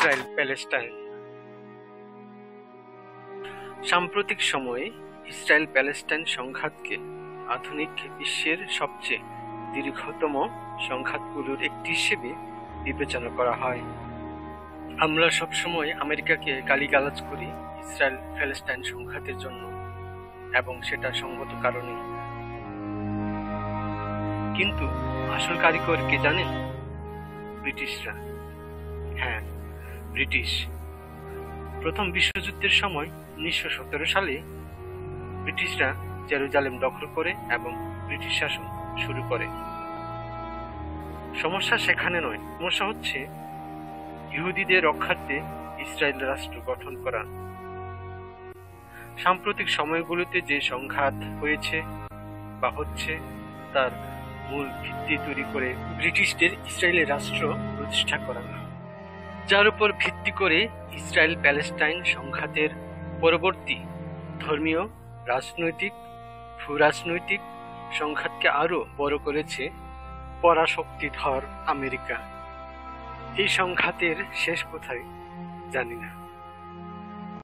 Israel Palestine. সাম্প্রতিক সময়ে Israel Palestine সংঘাতকে আধুনিক বিশ্বের সবচেয়ে দীর্ঘতম সংঘাতগুলোর একটি হিসেবে বিবেচনা করা হয়। আমরা সবসময় আমেরিকাকে গালিগালাজ করি ইসরায়েল প্যালেস্টাইন সংঘাতের জন্য, এবং সেটা সঙ্গত কারণে। কিন্তু আসল কারিগর কে জানেন? ব্রিটিশরা। হ্যাঁ, ব্রিটিশ। প্রথম বিশ্বযুদ্ধের সময় 1917 সালে ব্রিটিশরা জেরুজালেম দখল করে এবং ব্রিটিশ শাসন শুরু করে। সমস্যা সেখানে নয়, সমস্যা হচ্ছে ইহুদিদের রক্ষার্থে ইসরায়েল রাষ্ট্র গঠন করা। সাম্প্রতিক সময়গুলোতে যে সংঘাত হয়েছে বা হচ্ছে তার মূল ভিত্তি তৈরি করে ব্রিটিশদের ইসরায়েলের রাষ্ট্র প্রতিষ্ঠা করা, যার উপর ভিত্তি করে ইসরায়েল প্যালেস্টাইন সংঘাতের পরবর্তী ধর্মীয়, রাজনৈতিক, ভূরাজনৈতিক সংঘাতকে আরো বড় করেছে পরাশক্তিধর আমেরিকা। এই সংঘাতের শেষ কোথায় জানি না।